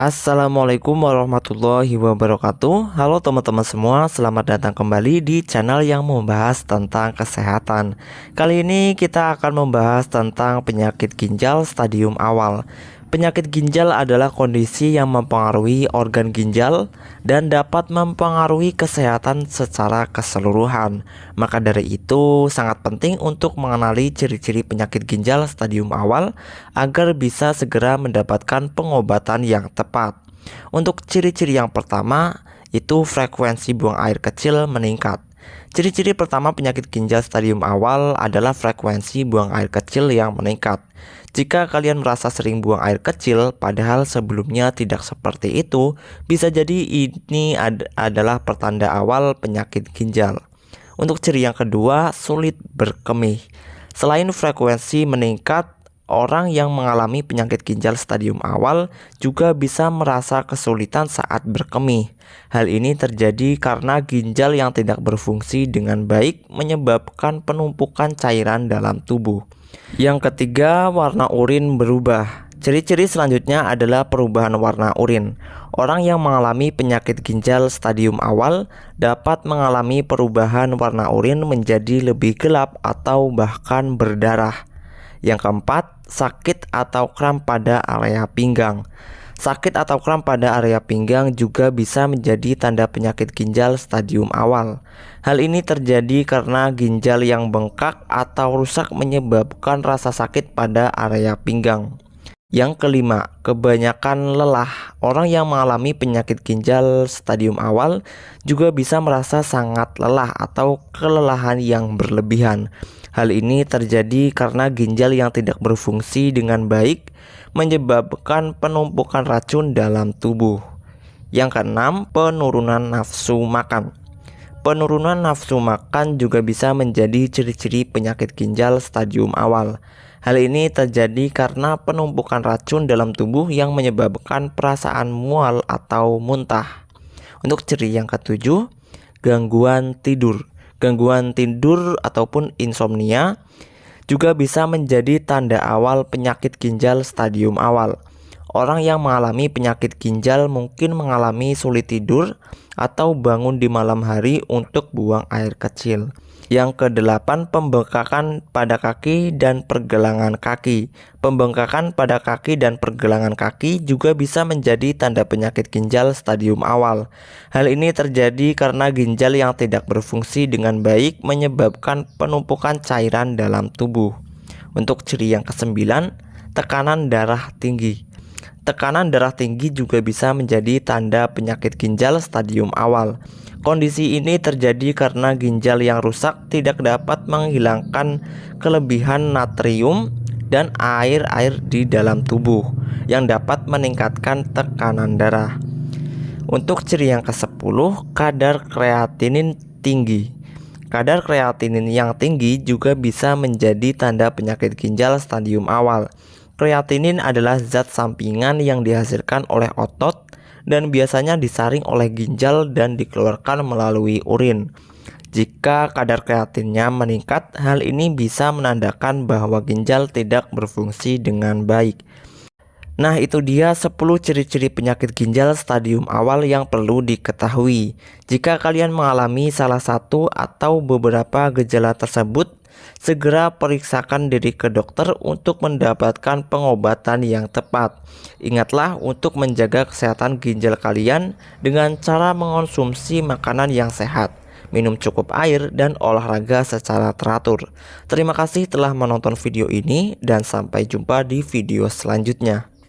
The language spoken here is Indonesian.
Assalamualaikum warahmatullahi wabarakatuh. Halo teman-teman semua, selamat datang kembali di channel yang membahas tentang kesehatan. Kali ini kita akan membahas tentang penyakit ginjal stadium awal. Penyakit ginjal adalah kondisi yang mempengaruhi organ ginjal dan dapat mempengaruhi kesehatan secara keseluruhan. Maka dari itu sangat penting untuk mengenali ciri-ciri penyakit ginjal stadium awal agar bisa segera mendapatkan pengobatan yang tepat. Untuk ciri-ciri yang pertama itu frekuensi buang air kecil meningkat. Ciri-ciri pertama penyakit ginjal stadium awal adalah frekuensi buang air kecil yang meningkat. Jika kalian merasa sering buang air kecil padahal sebelumnya tidak seperti itu, bisa jadi ini adalah pertanda awal penyakit ginjal. Untuk ciri yang kedua, sulit berkemih. Selain frekuensi meningkat, orang yang mengalami penyakit ginjal stadium awal juga bisa merasa kesulitan saat berkemih. Hal ini terjadi karena ginjal yang tidak berfungsi dengan baik menyebabkan penumpukan cairan dalam tubuh. Yang ketiga, warna urin berubah. Ciri-ciri selanjutnya adalah perubahan warna urin. Orang yang mengalami penyakit ginjal stadium awal dapat mengalami perubahan warna urin menjadi lebih gelap atau bahkan berdarah. Yang keempat, sakit atau kram pada area pinggang. Sakit atau kram pada area pinggang juga bisa menjadi tanda penyakit ginjal stadium awal. Hal ini terjadi karena ginjal yang bengkak atau rusak menyebabkan rasa sakit pada area pinggang. Yang kelima, kebanyakan lelah. Orang yang mengalami penyakit ginjal stadium awal juga bisa merasa sangat lelah atau kelelahan yang berlebihan. Hal ini terjadi karena ginjal yang tidak berfungsi dengan baik menyebabkan penumpukan racun dalam tubuh. Yang keenam, penurunan nafsu makan. Penurunan nafsu makan juga bisa menjadi ciri-ciri penyakit ginjal stadium awal. Hal ini terjadi karena penumpukan racun dalam tubuh yang menyebabkan perasaan mual atau muntah. Untuk ciri yang ketujuh, gangguan tidur. Gangguan tidur ataupun insomnia juga bisa menjadi tanda awal penyakit ginjal stadium awal. Orang yang mengalami penyakit ginjal mungkin mengalami sulit tidur atau bangun di malam hari untuk buang air kecil. Yang kedelapan, pembengkakan pada kaki dan pergelangan kaki. Pembengkakan pada kaki dan pergelangan kaki juga bisa menjadi tanda penyakit ginjal stadium awal. Hal ini terjadi karena ginjal yang tidak berfungsi dengan baik menyebabkan penumpukan cairan dalam tubuh. Untuk ciri yang kesembilan, tekanan darah tinggi. Tekanan darah tinggi juga bisa menjadi tanda penyakit ginjal stadium awal. Kondisi ini terjadi karena ginjal yang rusak tidak dapat menghilangkan kelebihan natrium dan air-air di dalam tubuh yang dapat meningkatkan tekanan darah. Untuk ciri yang ke-10, kadar kreatinin tinggi. Kadar kreatinin yang tinggi juga bisa menjadi tanda penyakit ginjal stadium awal. Kreatinin adalah zat sampingan yang dihasilkan oleh otot dan biasanya disaring oleh ginjal dan dikeluarkan melalui urin. Jika kadar kreatinnya meningkat, hal ini bisa menandakan bahwa ginjal tidak berfungsi dengan baik. Nah, itu dia 10 ciri-ciri penyakit ginjal stadium awal yang perlu diketahui. Jika kalian mengalami salah satu atau beberapa gejala tersebut, segera periksakan diri ke dokter untuk mendapatkan pengobatan yang tepat. Ingatlah untuk menjaga kesehatan ginjal kalian dengan cara mengonsumsi makanan yang sehat, minum cukup air, dan olahraga secara teratur. Terima kasih telah menonton video ini dan sampai jumpa di video selanjutnya.